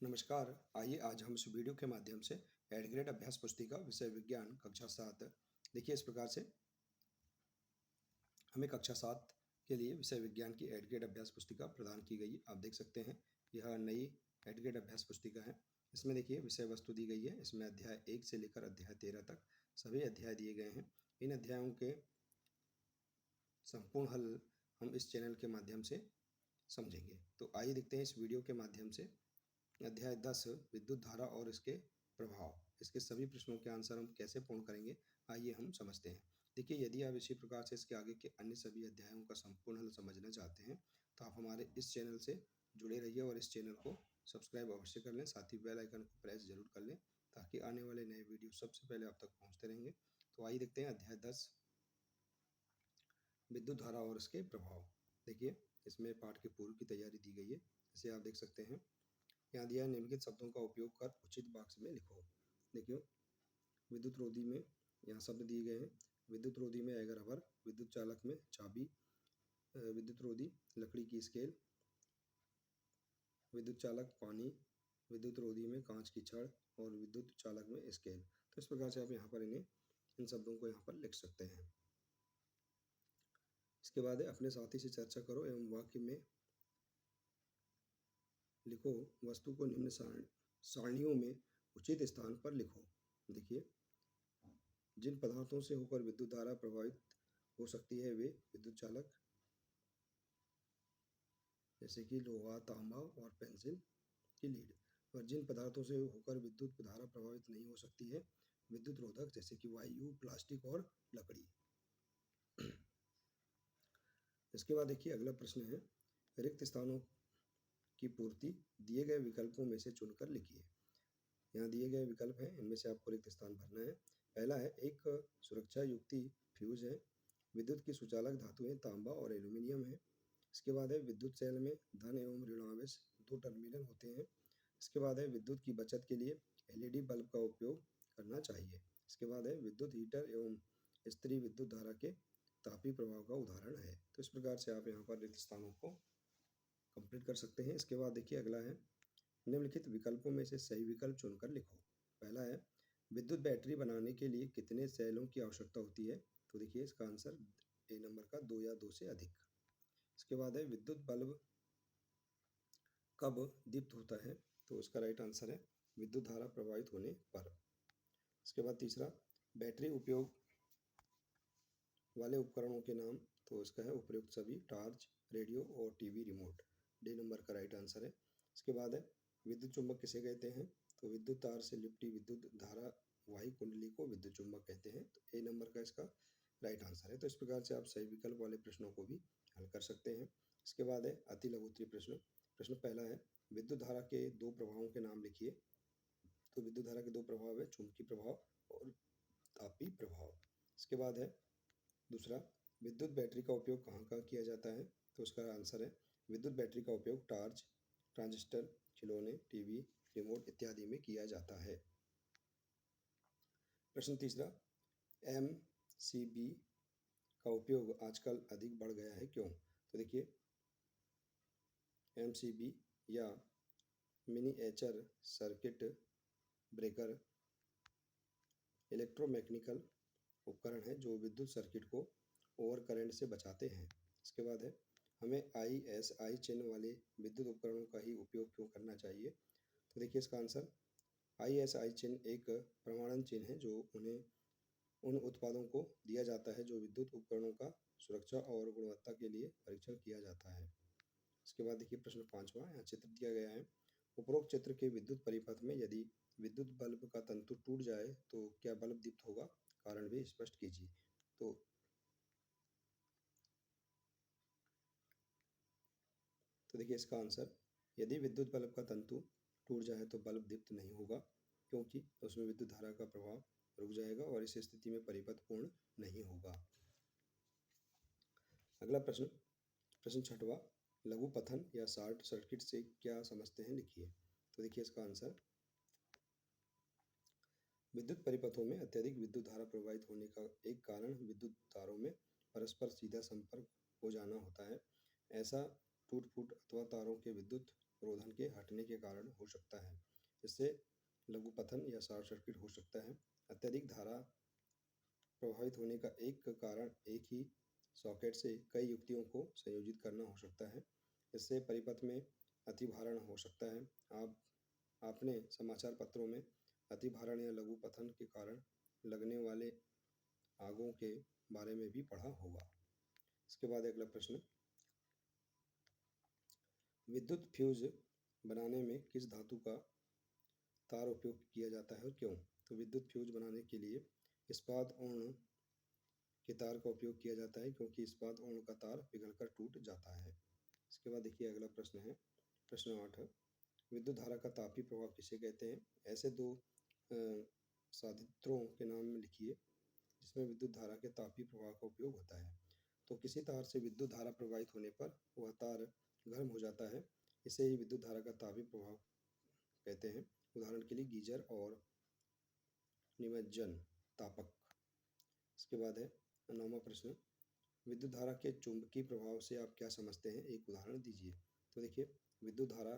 नमस्कार। आइए आज हम इस वीडियो के माध्यम से एड ग्रेड अभ्यास पुस्तिका विषय विज्ञान कक्षा 7 देखिए इस प्रकार से हमें कक्षा 7 के लिए विषय विज्ञान की एड ग्रेड अभ्यास पुस्तिका प्रदान की गई। आप देख सकते हैं यह नई एड ग्रेड अभ्यास पुस्तिका है। इसमें देखिए विषय वस्तु दी गई है। इसमें अध्याय 1 से लेकर अध्याय 13 तक सभी अध्याय दिए गए हैं। इन अध्यायों के संपूर्ण हल हम इस चैनल के माध्यम से समझेंगे। तो आइए देखते हैं इस वीडियो के माध्यम से अध्याय 10 विद्युत धारा और इसके प्रभाव, इसके सभी प्रश्नों के आंसर हम कैसे पूर्ण करेंगे आइए हम समझते हैं। देखिए यदि आप इसी प्रकार से इसके आगे के अन्य सभी अध्यायों का संपूर्ण हल समझना चाहते हैं तो आप हमारे इस चैनल से जुड़े रहिए और इस चैनल को सब्सक्राइब अवश्य कर लें। साथ ही बेल आइकन को प्रेस जरूर कर लें ताकि आने वाले नए वीडियो सबसे पहले आप तक पहुँचते रहेंगे। तो आइए देखते हैं अध्याय 10 विद्युत धारा और इसके प्रभाव। देखिए इसमें पाठ के पूर्व की तैयारी दी गई है। इसे आप देख सकते हैं। यहाँ दिया निम्नलिखित शब्दों का उपयोग कर उचित बॉक्स में लिखो। देखियो विद्युत रोधी में यहाँ शब्द दिए गए हैं। विद्युत रोधी में एगर रबर, विद्युत चालक में चाबी, विद्युत रोधी लकड़ी की स्केल, विद्युत चालक पानी, विद्युत रोधी में कांच की छड़ और विद्युत चालक में स्केल। तो इस प्रकार से आप यहाँ पर इन शब्दों को यहाँ पर लिख सकते हैं। इसके बाद अपने साथी से चर्चा करो एवं वाक्य में लिखो। वस्तु को निम्न सारणियों में उचित स्थान पर लिखो। देखिए जिन पदार्थों से होकर विद्युत धारा प्रभावित हो सकती है वे विद्युत चालक, जैसे कि लोहा, तांबा और पेंसिल की लीड। और जिन पदार्थों से होकर विद्युत धारा प्रभावित नहीं हो सकती है विद्युत रोधक, जैसे कि वायु, प्लास्टिक और लकड़ी। इसके बाद देखिए अगला प्रश्न है रिक्त स्थानों की पूर्ति दिए गए विकल्पों में से चुनकर लिखिए। यहाँ दिए गए विकल्प हैं, इनमें से आपको रिक्त स्थान भरना है। पहला है एक सुरक्षा युक्ति फ्यूज है। विद्युत की सुचालक धातुएं तांबा और एल्यूमिनियम है। इसके बाद है विद्युत सेल में धन एवं ऋणावेश 2 टर्मिनल होते हैं। इसके बाद है विद्युत की बचत के लिए एलईडी बल्ब का उपयोग करना चाहिए। इसके बाद है विद्युत हीटर एवं स्त्री विद्युत धारा के तापी प्रभाव का उदाहरण है। तो इस प्रकार से आप यहाँ पर रिक्त स्थानों को कंप्लीट कर सकते हैं। इसके बाद देखिए अगला है निम्नलिखित विकल्पों में से सही विकल्प चुनकर लिखो। पहला है विद्युत बैटरी बनाने के लिए कितने सेलों की आवश्यकता होती है। तो देखिए इसका आंसर ए नंबर का 2 या 2 से अधिक। इसके बाद है विद्युत बल्ब कब दीप्त होता है। तो उसका राइट आंसर है विद्युत धारा प्रभावित होने पर। इसके बाद तीसरा बैटरी उपयोग वाले उपकरणों के नाम। तो इसका है उपयुक्त सभी, टॉर्च, रेडियो और टीवी रिमोट। डी नंबर का राइट आंसर है। इसके बाद है विद्युत चुंबक किसे कहते हैं। तो विद्युत तार से लिपटी विद्युत धारा वाही कुंडली को विद्युत चुंबक कहते हैं। तो ए नंबर का इसका राइट आंसर है। तो इस प्रकार से आप सही विकल्प वाले प्रश्नों को भी हल कर सकते हैं। इसके बाद है अति लघुत्तरीय प्रश्न। प्रश्न पहला है विद्युत धारा के 2 प्रभावों के नाम लिखिए। तो विद्युत धारा के 2 प्रभाव है, चुंबकीय प्रभाव और तापी प्रभाव। इसके बाद है दूसरा विद्युत बैटरी का उपयोग कहाँ कहाँ किया जाता है। तो उसका आंसर है विद्युत बैटरी का उपयोग टॉर्च, ट्रांजिस्टर, खिलौने, टीवी, रिमोट इत्यादि में किया जाता है। प्रश्न तीसरा एमसीबी का उपयोग आजकल अधिक बढ़ गया है, क्यों। तो देखिए एमसीबी या मिनिएचर सर्किट ब्रेकर इलेक्ट्रोमैकेनिकल उपकरण है जो विद्युत सर्किट को ओवर करंट से बचाते हैं। इसके बाद है हमें आईएसआई चिन्ह वाले विद्युत उपकरणों का ही उपयोग क्यों करना चाहिए। तो देखिए इसका आंसर आईएसआई चिन्ह एक प्रमाणन चिन्ह है जो उन्हें उन उत्पादों को दिया जाता है जो विद्युत उपकरणों का सुरक्षा और गुणवत्ता के लिए परीक्षण किया जाता है। इसके बाद देखिए प्रश्न 5वां, यहाँ चित्र दिया गया है। उपरोक्त चित्र के विद्युत परिपथ में यदि विद्युत बल्ब का तंतु टूट जाए तो क्या बल्ब दीप्त होगा, कारण भी स्पष्ट कीजिए। तो देखिए इसका आंसर यदि विद्युत बल्ब का तंतु टूट जाए तो बल्ब दीप्त नहीं होगा, क्योंकि उसमें विद्युत धारा का प्रभाव रुक जाएगा और इस स्थिति में परिपथ पूर्ण नहीं होगा। अगला प्रश्न, प्रश्न 6वां, लघु पथन या शॉर्ट सर्किट से क्या समझते हैं, लिखिए। तो देखिए इसका आंसर विद्युत परिपथों में अत्यधिक विद्युत धारा प्रवाहित होने का एक कारण विद्युत तारों में परस्पर सीधा संपर्क हो जाना होता है। ऐसा टूट फूट अथवा तारों के विद्युत रोधन के हटने के कारण हो सकता है। इससे लघुपथन या शॉर्ट सर्किट हो सकता है। अत्यधिक धारा प्रभावित होने का एक कारण एक ही सॉकेट से कई युक्तियों को संयोजित करना हो सकता है। इससे परिपथ में अतिभारण हो सकता है। आपने समाचार पत्रों में अतिभारण या लघुपथन के कारण लगने वाले आगों के बारे में भी पढ़ा होगा। इसके बाद अगला प्रश्न, विद्युत फ्यूज बनाने में किस धातु का तार उपयोग किया जाता है और क्यों? तो विद्युत फ्यूज बनाने के लिए इस्पात ओण के तार का उपयोग किया जाता है, क्योंकि इस्पात ओण का तार पिघलकर टूट जाता है। इसके बाद देखिए अगला प्रश्न है, प्रश्न 8 है, विद्युत धारा का तापीय प्रभाव किसे कहते हैं? ऐसे दो साधित्रों के नाम लिखिए जिसमें विद्युत धारा के तापीय प्रभाव का उपयोग होता है। तो किसी तार से विद्युत धारा प्रवाहित होने पर वह तार गर्म हो जाता है, इसे ही विद्युत धारा का तापीय प्रभाव कहते हैं। उदाहरण के लिए गीजर और निमज्जन तापक। इसके बाद है 9वां प्रश्न, विद्युत धारा के चुंबकीय प्रभाव से आप क्या समझते हैं? एक उदाहरण दीजिए। तो देखिए, विद्युत धारा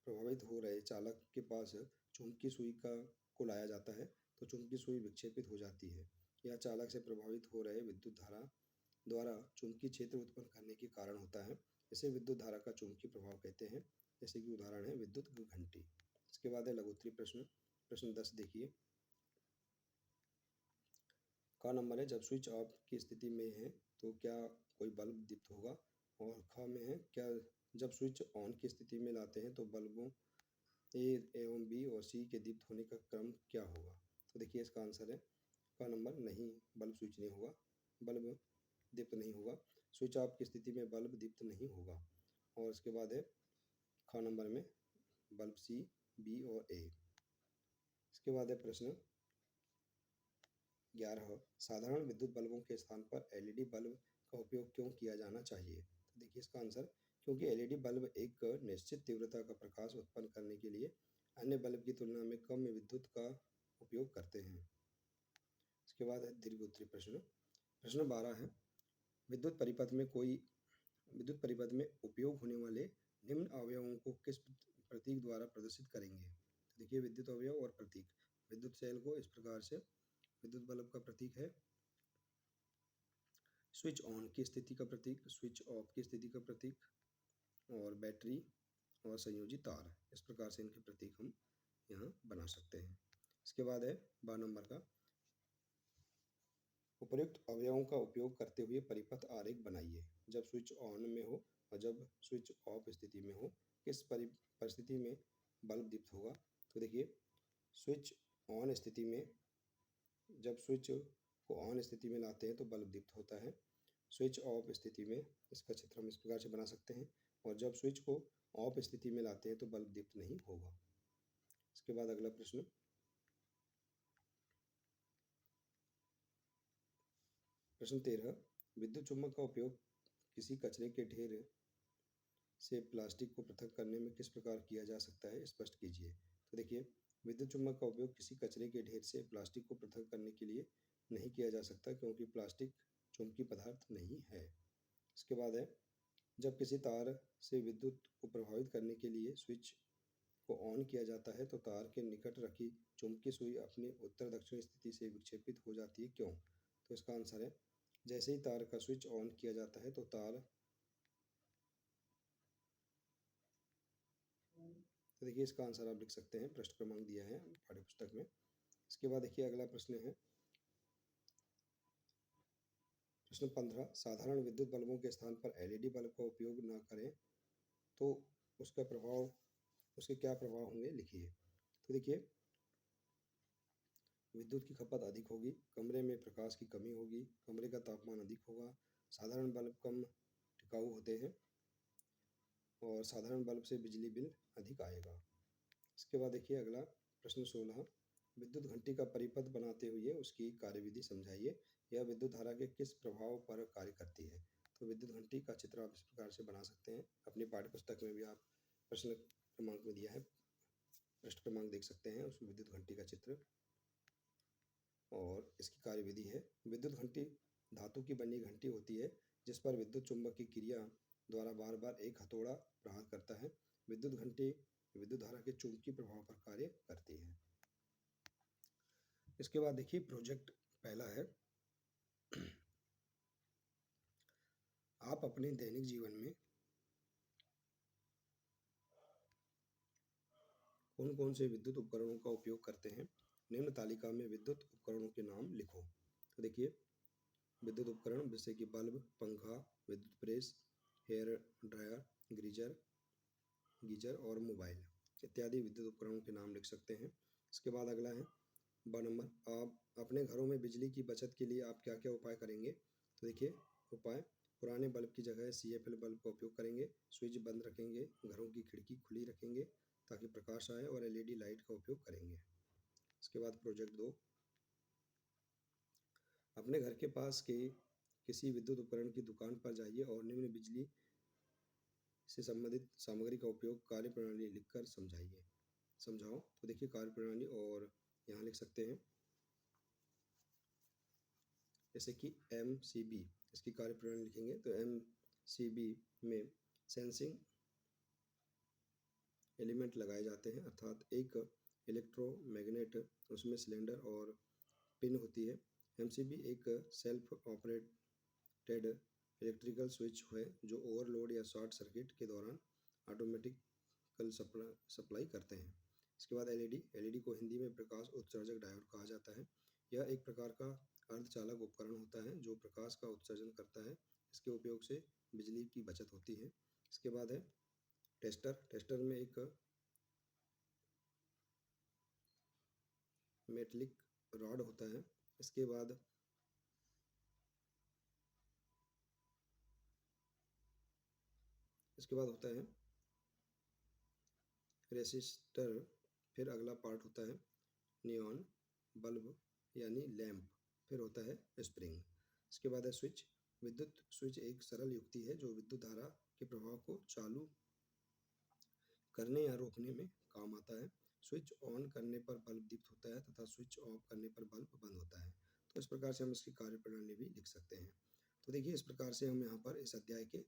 प्रभावित हो रहे चालक के पास चुंबकीय सुई को लाया जाता है, तो चुंबकीय सुई विक्षेपित हो जाती है। यह चालक से प्रभावित हो रहे विद्युत धारा द्वारा चुंबकीय क्षेत्र उत्पन्न करने के कारण होता है। इसे विद्युत धारा का चुंबकीय प्रभाव कहते हैं। जैसे कि उदाहरण है विद्युत घंटी। इसके बाद है लघुत्तरीय प्रश्न, प्रश्न 10 देखिए। का नंबर है, जब स्विच ऑफ की स्थिति में है तो क्या कोई बल्ब दीप्त होगा? और ख में है, क्या जब स्विच ऑन की स्थिति में लाते हैं तो बल्बों ए एवं बी और सी के दीप्त होने का क्रम क्या होगा? तो देखिए इसका आंसर है का नंबर नहीं, बल्ब स्विच नहीं होगा, बल्ब दीप्त नहीं होगा। स्विच ऑफ की स्थिति में बल्ब दीप्त नहीं होगा। और इसके बाद है ख नंबर में बल्ब सी, बी और ए। इसके बाद है प्रश्न 11, साधारण विद्युत बल्बों के स्थान पर एलईडी बल्ब का उपयोग क्यों किया जाना चाहिए? तो देखिए इसका आंसर, क्योंकि एलईडी बल्ब एक निश्चित तीव्रता का प्रकाश उत्पन्न करने के लिए अन्य बल्ब की तुलना में कम विद्युत का उपयोग करते हैं। इसके बाद है दीर्घ उत्तरीय प्रश्न, प्रश्न 12 है, विद्युत परिपथ में उपयोग होने वाले निम्न अवयवों को किस प्रतीक द्वारा प्रदर्शित करेंगे? तो देखिए विद्युत अवयव और प्रतीक। विद्युत सेल को इस प्रकार से, विद्युत बल्ब का प्रतीक है स्विच ऑन की स्थिति का प्रतीक, स्विच ऑफ की स्थिति का प्रतीक, और बैटरी और संयोजी तार। इस प्रकार से इनके प्रतीक हम यहाँ बना सकते हैं। इसके बाद है 12 नंबर का, उपर्युक्त अवयवों का उपयोग करते हुए परिपथ आरेख बनाइए। जब स्विच ऑन में हो और जब स्विच ऑफ स्थिति में हो, किस परिस्थिति में बल्ब दीप्त होगा? तो देखिए स्विच ऑन स्थिति में, जब स्विच को ऑन स्थिति में लाते हैं तो बल्ब दीप्त होता है। स्विच ऑफ स्थिति में इसका चित्र हम इस प्रकार से बना सकते हैं, और जब स्विच को ऑफ स्थिति में लाते हैं तो बल्ब दीप्त नहीं होगा। इसके बाद अगला प्रश्न, प्रश्न 13, विद्युत चुम्बक का उपयोग किसी कचरे के ढेर से प्लास्टिक को पृथक करने में किस प्रकार किया जा सकता है? स्पष्ट कीजिए। तो देखिए विद्युत चुम्बक का उपयोग किसी कचरे के ढेर से प्लास्टिक को पृथक करने के लिए नहीं किया जा सकता, क्योंकि प्लास्टिक चुंबकीय पदार्थ नहीं है। इसके बाद है, जब किसी तार से विद्युत को प्रभावित करने के लिए स्विच को ऑन किया जाता है तो तार के निकट रखी चुंबकीय सुई अपनी उत्तर दक्षिण स्थिति से विक्षेपित हो जाती है, क्यों? तो इसका आंसर है, जैसे ही तार का स्विच ऑन किया जाता है तो तार, तो देखिए इसका आंसर आप लिख सकते हैं, पृष्ठ क्रमांक दिया है पाठ्य पुस्तक में। इसके बाद देखिए अगला प्रश्न है, प्रश्न 15, साधारण विद्युत बल्बों के स्थान पर एलईडी बल्ब का उपयोग न करें तो उसके क्या प्रभाव होंगे, लिखिए। तो देखिए विद्युत की खपत अधिक होगी, कमरे में प्रकाश की कमी होगी, कमरे का तापमान अधिक होगा, साधारण बल्ब कम टिकाऊ होते हैं और साधारण बल्ब से बिजली बिल अधिक आएगा। इसके बाद देखिए अगला प्रश्न 16, विद्युत घंटी का परिपथ बनाते हुए उसकी कार्यविधि समझाइए। यह विद्युत धारा के किस प्रभाव पर कार्य करती है? तो विद्युत घंटी का चित्र आप इस प्रकार से बना सकते हैं, अपनी पाठ्य पुस्तक में भी आप प्रश्न क्रमांक में दिया है, पृष्ठ क्रमांक देख सकते हैं उसमें विद्युत घंटी का चित्र। और इसकी कार्यविधि है, विद्युत घंटी धातु की बनी घंटी होती है जिस पर विद्युत चुंबक की क्रिया द्वारा बार बार एक हथौड़ा प्रहार करता है। विद्युत घंटी विद्युत धारा के चुंबकीय प्रभाव पर कार्य करती है। इसके बाद देखिए प्रोजेक्ट पहला है, आप अपने दैनिक जीवन में कौन कौन से विद्युत उपकरणों का उपयोग करते हैं? निम्न तालिका में विद्युत उपकरणों के नाम लिखो। तो देखिए विद्युत उपकरण जैसे कि बल्ब, पंखा, विद्युत प्रेस, हेयर ड्रायर, गीजर और मोबाइल इत्यादि विद्युत उपकरणों के नाम लिख सकते हैं। इसके बाद अगला है नंबर, आप अपने घरों में बिजली की बचत के लिए आप क्या क्या उपाय करेंगे? तो देखिए उपाय, पुराने बल्ब की जगह CFL बल्ब का उपयोग करेंगे, स्विच बंद रखेंगे, घरों की खिड़की खुली रखेंगे ताकि प्रकाश आए और LED लाइट का उपयोग करेंगे। इसके बाद प्रोजेक्ट 2, अपने घर के पास के किसी विद्युत उपकरण की दुकान पर जाइए और निम्न बिजली से संबंधित सामग्री का उपयोग कार्यप्रणाली लिखकर समझाओ। तो देखिए कार्यप्रणाली और यहाँ लिख सकते हैं जैसे कि MCB, इसकी कार्यप्रणाली लिखेंगे तो MCB में सेंसिंग एलिमेंट लगाए जाते हैं, अर्थात एक इलेक्ट्रोमैग्नेट, उसमें सिलेंडर और पिन होती है। MCB एक सेल्फ ऑपरेटेड इलेक्ट्रिकल स्विच है जो ओवरलोड या शॉर्ट सर्किट के दौरान ऑटोमेटिकल सप्लाई करते हैं। इसके बाद LED को हिंदी में प्रकाश उत्सर्जक डायोड कहा जाता है। यह एक प्रकार का अर्धचालक उपकरण होता है जो प्रकाश का उत्सर्जन करता है। इसके उपयोग से बिजली की बचत होती है। इसके बाद है टेस्टर में एक मेटलिक रॉड होता है। इसके बाद होता है रेसिस्टर। फिर अगला पार्ट होता है नियॉन बल्ब यानी लैंप। फिर होता है स्प्रिंग। इसके बाद है स्विच। विद्युत स्विच एक सरल युक्ति है जो विद्युत धारा के प्रवाह को चालू करने या रोकने में काम आता है। स्विच ऑन करने पर बल्ब दीप्त होता है तथा स्विच ऑफ करने पर बल्ब बंद होता है। तो इस प्रकार से हम इसकी कार्यप्रणाली भी लिख सकते हैं। तो देखिए इस प्रकार से हम यहाँ पर इस अध्याय के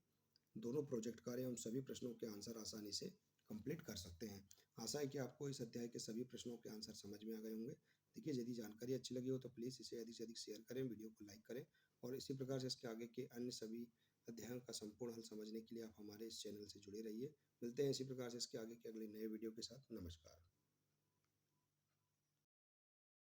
दोनों प्रोजेक्ट कार्य एवं सभी प्रश्नों के आंसर आसानी से कंप्लीट कर सकते हैं। आशा है कि आपको इस अध्याय के सभी प्रश्नों के आंसर समझ में आ गए होंगे। देखिए यदि जानकारी अच्छी लगी हो तो प्लीज़ इसे अधिक से अधिक शेयर करें, वीडियो को लाइक करें और इसी प्रकार से इसके आगे के अन्य सभी अध्यायों का संपूर्ण हल समझने के लिए आप हमारे इस चैनल से जुड़े रहिए। मिलते हैं इसी प्रकार से इसके आगे के अगले नए वीडियो के साथ। नमस्कार।